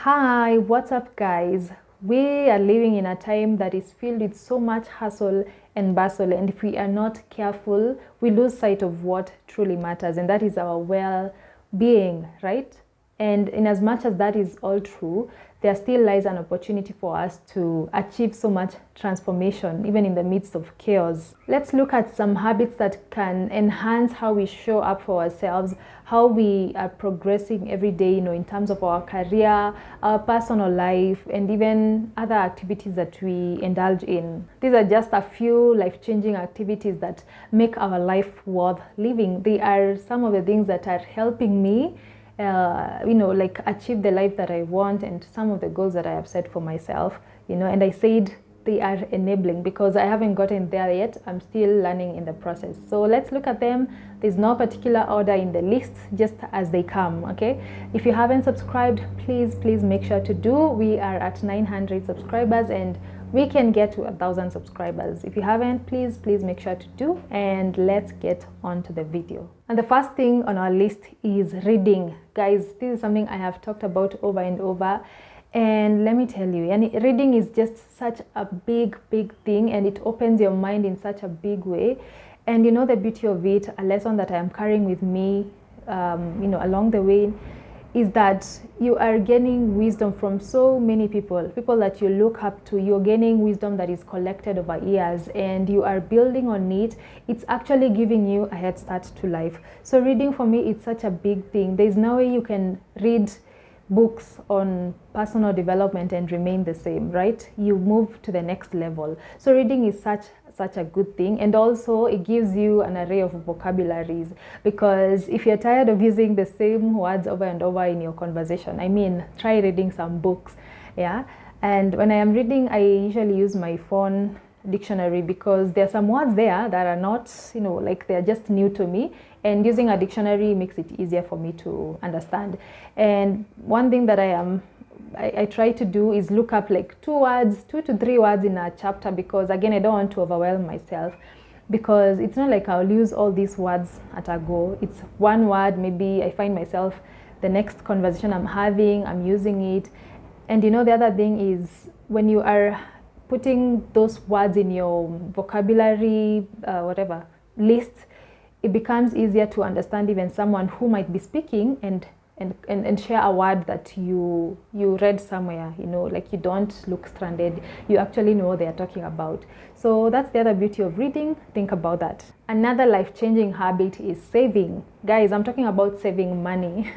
Hi, what's up, guys? We are living in a time that is filled with so much hustle and bustle, and if we are not careful, we lose sight of what truly matters, and that is our well being, right? And in as much as that is all true, there still lies an opportunity for us to achieve so much transformation, even in the midst of chaos. Let's look at some habits that can enhance how we show up for ourselves, how we are progressing every day, in terms of our career, our personal life, and even other activities that we indulge in. These are just a few life-changing activities that make our life worth living. They are some of the things that are helping me like achieve the life that I want and some of the goals that I have set for myself, and I said they are enabling because I haven't gotten there yet. I'm still learning in the process. So let's look at them. There's no particular order in the list, just as they come, okay? If you haven't subscribed, please make sure to do. We are at 900 subscribers and we can get to 1,000 subscribers. If you haven't, please make sure to do, and let's get on to the video. And the first thing on our list is reading. Guys, this is something I have talked about over and over, and let me tell you, reading is just such a big thing, and it opens your mind in such a big way. And the beauty of it, a lesson that I am carrying with me along the way, is that you are gaining wisdom from so many people that you look up to. You're gaining wisdom that is collected over years and you are building on it. It's actually giving you a head start to life. So reading, for me, it's such a big thing. There's no way you can read books on personal development and remain the same, right? You move to the next level. So reading is such a good thing, and also it gives you an array of vocabularies, because if you're tired of using the same words over and over in your conversation, try reading some books. Yeah. And when I am reading, I usually use my phone dictionary, because there are some words there that are not, like they're just new to me, and using a dictionary makes it easier for me to understand. And one thing that I try to do is look up like 2 to 3 words in a chapter, because again, I don't want to overwhelm myself, because it's not like I'll use all these words at a go. It's one word, maybe I find myself the next conversation I'm having, I'm using it. And the other thing is, when you are putting those words in your vocabulary, list, it becomes easier to understand even someone who might be speaking and share a word that you read somewhere, like you don't look stranded. You actually know what they are talking about. So that's the other beauty of reading. Think about that. Another life-changing habit is saving. Guys, I'm talking about saving money.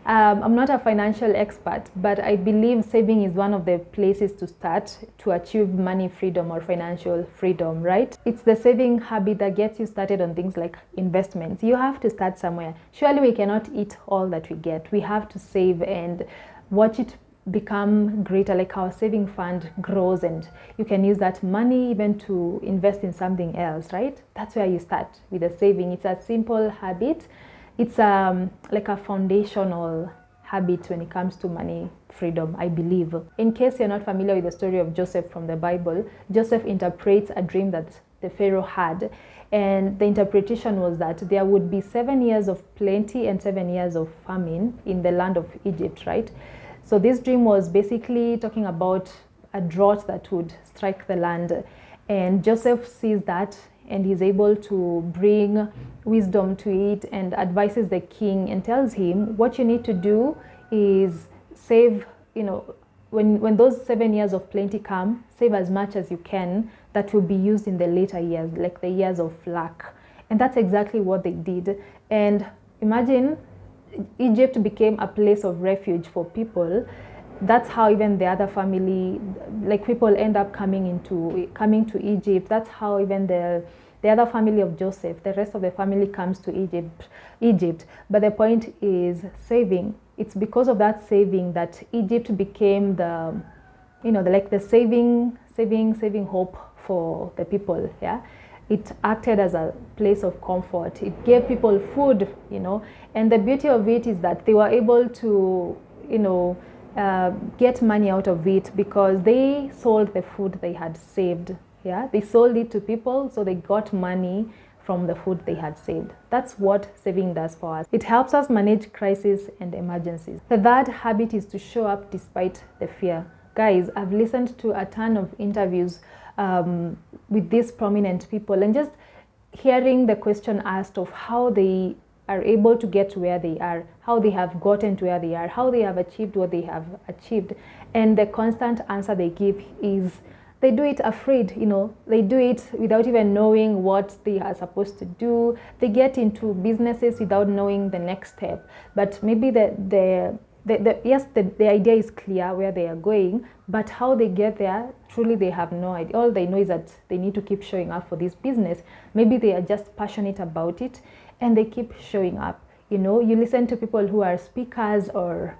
I'm not a financial expert, but I believe saving is one of the places to start to achieve money freedom or financial freedom, right? It's the saving habit that gets you started on things like investments. You have to start somewhere. Surely we cannot eat all that we get. We have to save and watch it become greater, like our saving fund grows, and you can use that money even to invest in something else, right? That's where you start with the saving. It's a simple habit. It's like a foundational habit when it comes to money freedom, I believe. In case you're not familiar with the story of Joseph from the Bible, Joseph interprets a dream that the Pharaoh had. And the interpretation was that there would be 7 years of plenty and 7 years of famine in the land of Egypt, right? So this dream was basically talking about a drought that would strike the land. And Joseph sees that, and he's able to bring wisdom to it and advises the king and tells him, what you need to do is save, when those 7 years of plenty come, save as much as you can that will be used in the later years, like the years of lack. And that's exactly what they did. And imagine, Egypt became a place of refuge for people. That's how even the other family, like people end up coming to Egypt. That's how even the other family of Joseph, the rest of the family comes to Egypt. But the point is saving. It's because of that saving that Egypt became the saving hope for the people. Yeah. It acted as a place of comfort. It gave people food, and the beauty of it is that they were able to, get money out of it, because they sold the food they had saved. Yeah, they sold it to people, so they got money from the food they had saved. That's what saving does for us. It helps us manage crises and emergencies. The third habit is to show up despite the fear. Guys, I've listened to a ton of interviews with these prominent people, and just hearing the question asked of how they are able to get to where they are, how they have gotten to where they are, how they have achieved what they have achieved. And the constant answer they give is they do it afraid, they do it without even knowing what they are supposed to do. They get into businesses without knowing the next step. But maybe the idea is clear where they are going, but how they get there, truly they have no idea. All they know is that they need to keep showing up for this business. Maybe they are just passionate about it and they keep showing up. You listen to people who are speakers or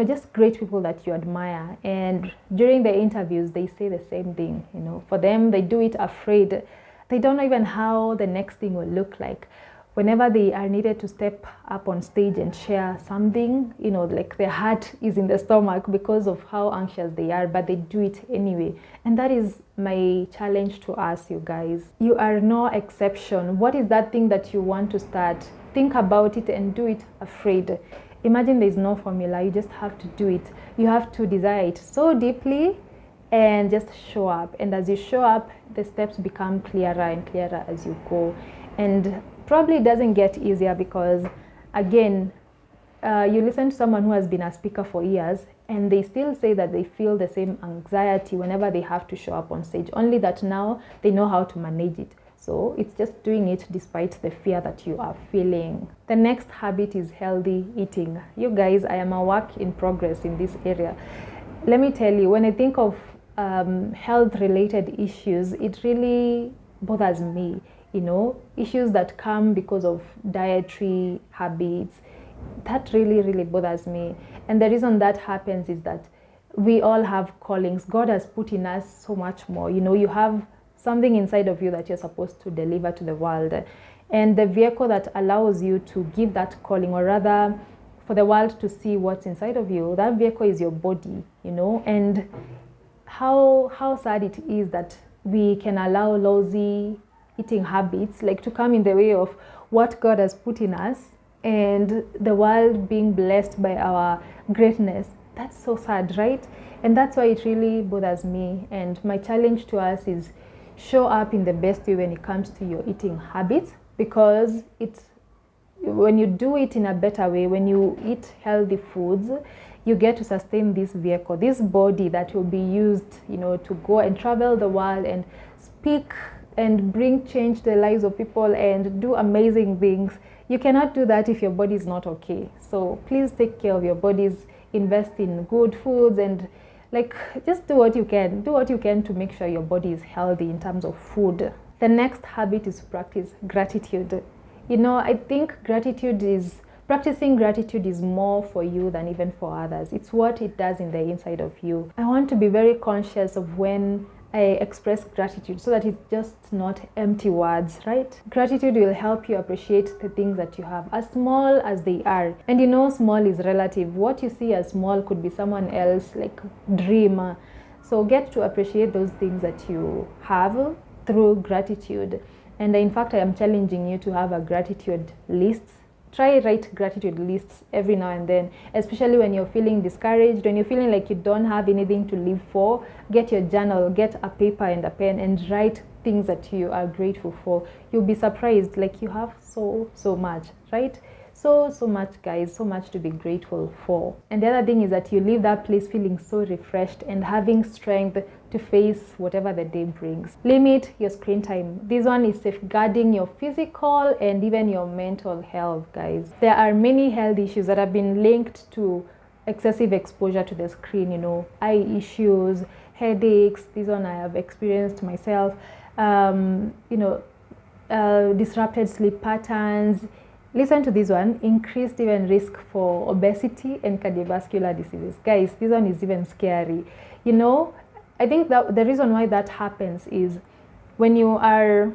just great people that you admire, and during the interviews they say the same thing. For them, they do it afraid. They don't know even how the next thing will look like. Whenever they are needed to step up on stage and share something, like their heart is in the stomach because of how anxious they are, but they do it anyway. And that is my challenge to us, you guys. You are no exception. What is that thing that you want to start? Think about it and do it afraid. Imagine there's no formula. You just have to do it. You have to desire it so deeply and just show up. And as you show up, the steps become clearer and clearer as you go. And probably it doesn't get easier because, again, you listen to someone who has been a speaker for years and they still say that they feel the same anxiety whenever they have to show up on stage, only that now they know how to manage it. So it's just doing it despite the fear that you are feeling. The next habit is healthy eating. You guys, I am a work in progress in this area. Let me tell you, when I think of health-related issues, it really bothers me. Issues that come because of dietary habits, that really, really bothers me. And the reason that happens is that we all have callings. God has put in us so much more. You have something inside of you that you're supposed to deliver to the world. And the vehicle that allows you to give that calling, or rather for the world to see what's inside of you, that vehicle is your body, And how sad it is that we can allow lousy eating habits to come in the way of what God has put in us and the world being blessed by our greatness. That's so sad, right? And that's why it really bothers me. And my challenge to us is show up in the best way when it comes to your eating habits, because when you do it in a better way, when you eat healthy foods, you get to sustain this vehicle, this body that will be used, to go and travel the world and speak and bring change to the lives of people and do amazing things. You cannot do that if your body is not okay. So please take care of your bodies, invest in good foods, and just do what you can. Do what you can to make sure your body is healthy in terms of food. The next habit is to practice gratitude. I think practicing gratitude is more for you than even for others. It's what it does in the inside of you. I want to be very conscious of when I express gratitude so that it's just not empty words, right? Gratitude will help you appreciate the things that you have, as small as they are. And small is relative. What you see as small could be someone else's dream. So get to appreciate those things that you have through gratitude. And in fact, I am challenging you to have a gratitude list. Try write gratitude lists every now and then, especially when you're feeling discouraged, when you're feeling like you don't have anything to live for. Get your journal, get a paper and a pen, and write things that you are grateful for. You'll be surprised, you have so much, right? So much, guys, so much to be grateful for. And the other thing is that you leave that place feeling so refreshed and having strength to face whatever the day brings. Limit your screen time. This one is safeguarding your physical and even your mental health, guys. There are many health issues that have been linked to excessive exposure to the screen, eye issues, headaches. This one I have experienced myself. Disrupted sleep patterns. Listen to this one, increased even risk for obesity and cardiovascular diseases. Guys, this one is even scary. I think that the reason why that happens is when you are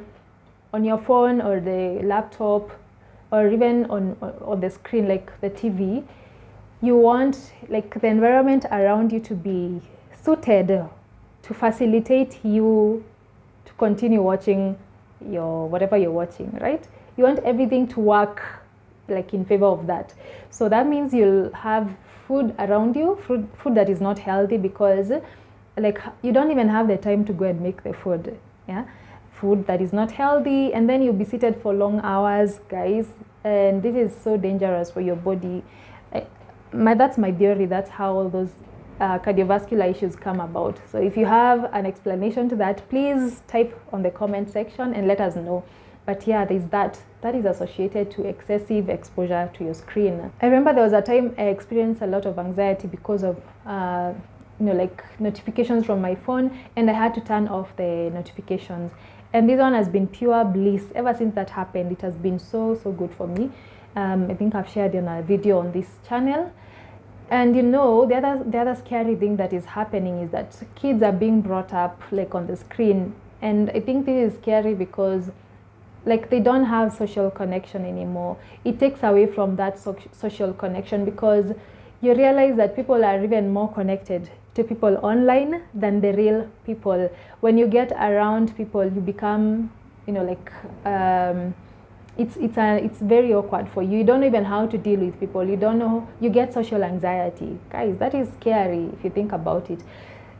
on your phone or the laptop or even on the screen, like the TV, you want the environment around you to be suited to facilitate you to continue watching your whatever you're watching, right? You want everything to work like in favor of that. So that means you'll have food around you, food that is not healthy, because like you don't even have the time to go and make the food. Yeah, food that is not healthy, and then you'll be seated for long hours, guys, and this is so dangerous for your body. That's my theory. That's how all those cardiovascular issues come about. So if you have an explanation to that, please type on the comment section and let us know. But yeah, there's that is associated to excessive exposure to your screen. I remember there was a time I experienced a lot of anxiety because of like notifications from my phone, and I had to turn off the notifications. And this one has been pure bliss ever since that happened. It has been so good for me. I think I've shared in a video on this channel. And the other scary thing that is happening is that kids are being brought up like on the screen, and I think this is scary because like they don't have social connection anymore. It takes away from that social connection, because you realize that people are even more connected to people online than the real people. When you get around people, you become, it's very awkward for you. You don't even know how to deal with people. You don't know, you get social anxiety. Guys, that is scary if you think about it.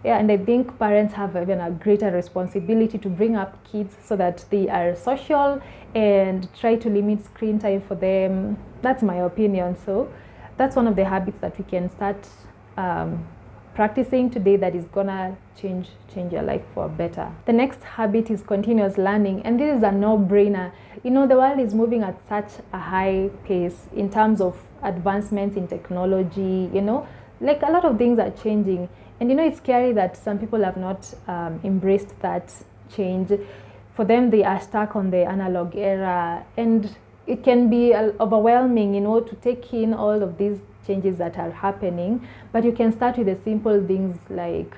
Yeah, and I think parents have even a greater responsibility to bring up kids so that they are social and try to limit screen time for them. That's my opinion. So that's one of the habits that we can start practicing today that is gonna change your life for better. The next habit is continuous learning, and this is a no-brainer. The world is moving at such a high pace in terms of advancements in technology. Like a lot of things are changing. And it's scary that some people have not embraced that change. For them, they are stuck on the analog era, and it can be overwhelming, to take in all of these changes that are happening. But you can start with the simple things like,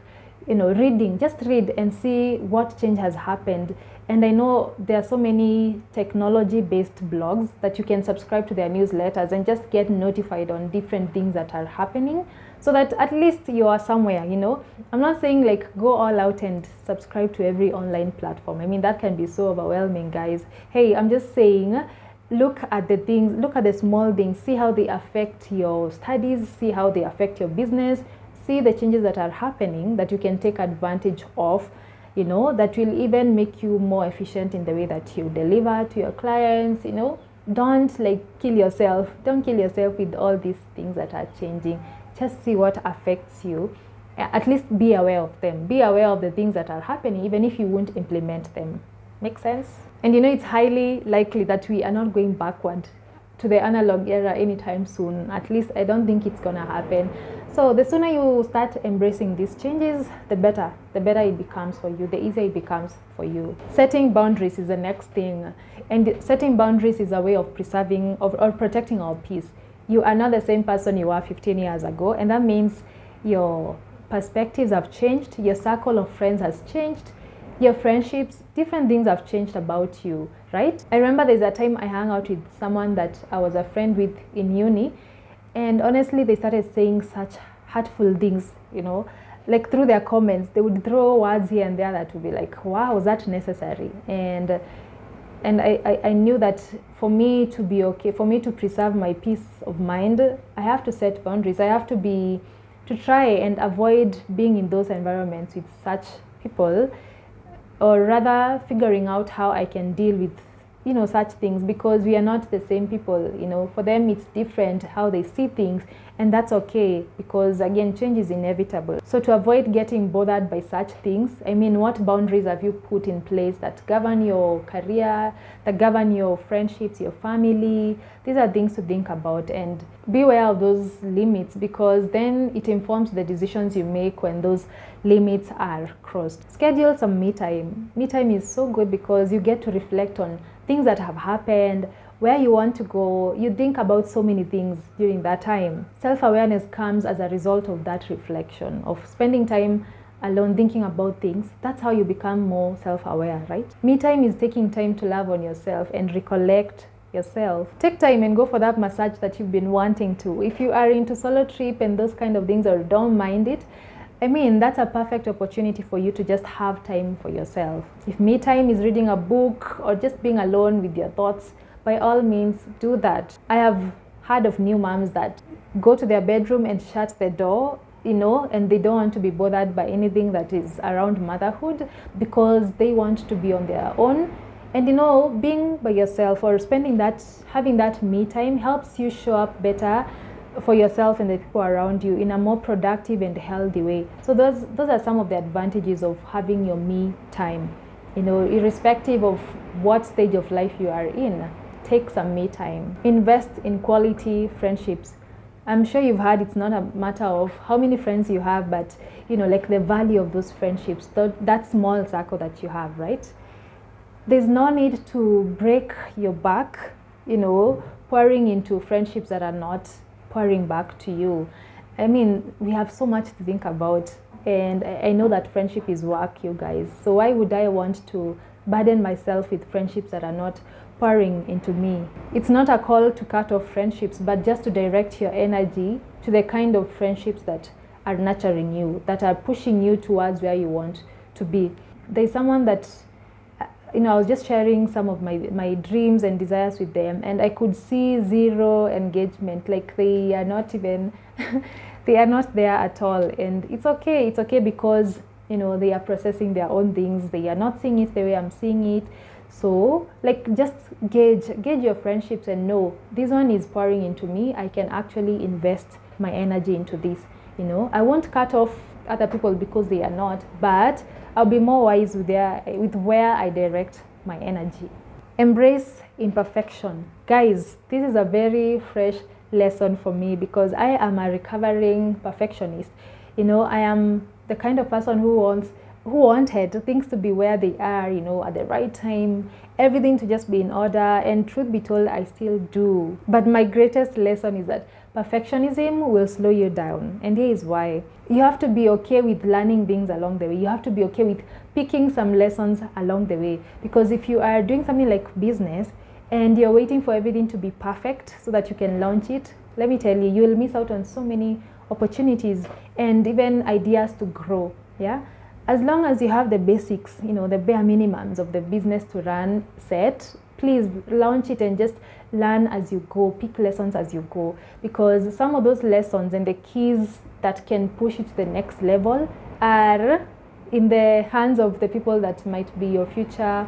reading. Just read and see what change has happened. And I know there are so many technology-based blogs that you can subscribe to their newsletters and just get notified on different things that are happening, so that at least you are somewhere. I'm not saying like go all out and subscribe to every online platform. I mean, that can be so overwhelming, guys. Hey, I'm just saying, look at the things, look at the small things, see how they affect your studies, see how they affect your business, see the changes that are happening that you can take advantage of, that will even make you more efficient in the way that you deliver to your clients. Don't like kill yourself. Don't kill yourself with all these things that are changing. Just see what affects you. At least be aware of them. Be aware of the things that are happening, even if you won't implement them. Make sense? And it's highly likely that we are not going backward to the analog era anytime soon. At least I don't think it's gonna happen. So the sooner you start embracing these changes, the better it becomes for you, the easier it becomes for you. Setting boundaries is the next thing. And setting boundaries is a way of preserving or protecting our peace. You are not the same person you were 15 years ago, and that means your perspectives have changed, your circle of friends has changed, your friendships, different things have changed about you, right? I remember there's a time I hung out with someone that I was a friend with in uni, and honestly, they started saying such hurtful things, like through their comments. They would throw words here and there that would be like, wow, is that necessary? And I knew that for me to be okay, for me to preserve my peace of mind, I have to set boundaries. I have to try and avoid being in those environments with such people, or rather figuring out how I can deal with such things, because we are not the same people. For them it's different how they see things, and that's okay, because again, change is inevitable. So to avoid getting bothered by such things, I mean, what boundaries have you put in place that govern your career, that govern your friendships, your family? These are things to think about, and be aware of those limits, because then it informs the decisions you make when those limits are crossed. Schedule some me time. Me time is so good because you get to reflect on things that have happened, where you want to go. You think about so many things during that time. Self-awareness comes as a result of that reflection, of spending time alone thinking about things. That's how you become more self-aware, right? Me time is taking time to love on yourself and recollect yourself. Take time and go for that massage that you've been wanting to. If you are into solo trip and those kind of things, or don't mind it, I mean, that's a perfect opportunity for you to just have time for yourself. If me time is reading a book or just being alone with your thoughts, by all means, do that. I have heard of new moms that go to their bedroom and shut the door, and they don't want to be bothered by anything that is around motherhood because they want to be on their own. And being by yourself or having that me time helps you show up better for yourself and the people around you in a more productive and healthy way. So those are some of the advantages of having your me time. Irrespective of what stage of life you are in, take some me time. Invest in quality friendships. I'm sure you've heard it's not a matter of how many friends you have, but like the value of those friendships, that small circle that you have, right? There's no need to break your back, pouring into friendships that are not pouring back to you. I mean, we have so much to think about, and I know that friendship is work, you guys. So why would I want to burden myself with friendships that are not pouring into me? It's not a call to cut off friendships, but just to direct your energy to the kind of friendships that are nurturing you, that are pushing you towards where you want to be. There's someone that I was just sharing some of my dreams and desires with them, and I could see zero engagement. Like they are not even, they are not there at all. And it's okay because, they are processing their own things. They are not seeing it the way I'm seeing it. So like just gauge your friendships and know this one is pouring into me. I can actually invest my energy into this. I won't cut off other people because they are not, but I'll be more wise with where I direct my energy. Embrace imperfection. Guys, this is a very fresh lesson for me because I am a recovering perfectionist. I am the kind of person who wanted things to be where they are, at the right time, everything to just be in order, and truth be told, I still do. But my greatest lesson is that perfectionism will slow you down, and here is why. You have to be okay with learning things along the way. You have to be okay with picking some lessons along the way, because if you are doing something like business and you're waiting for everything to be perfect so that you can launch it, let me tell you, you will miss out on so many opportunities and even ideas to grow. Yeah, as long as you have the basics, the bare minimums of the business to run set, please launch it and just learn as you go, pick lessons as you go, because some of those lessons and the keys that can push it to the next level are in the hands of the people that might be your future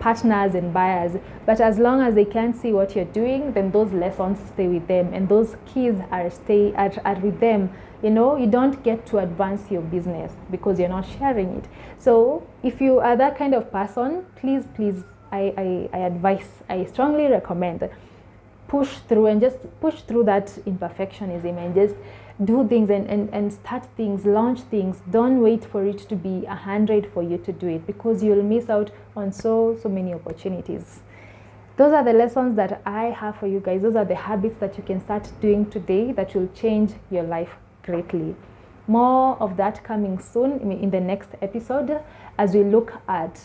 partners and buyers. But as long as they can't see what you're doing, then those lessons stay with them and those keys are with them. You don't get to advance your business because you're not sharing it. So if you are that kind of person, please, I strongly recommend push through that imperfectionism and just do things and start things, launch things. Don't wait for it to be 100 for you to do it, because you'll miss out on so many opportunities. Those are the lessons that I have for you guys. Those are the habits that you can start doing today that will change your life greatly. More of that coming soon in the next episode, as we look at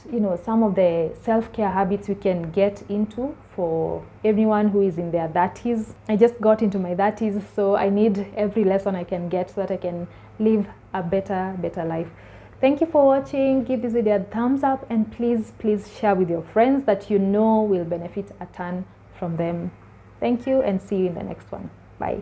some of the self-care habits we can get into for everyone who is in their 30s. I just got into my 30s, so I need every lesson I can get so that I can live a better life. Thank you for watching. Give this video a thumbs up, and please share with your friends that will benefit a ton from them. Thank you, and see you in the next one. Bye.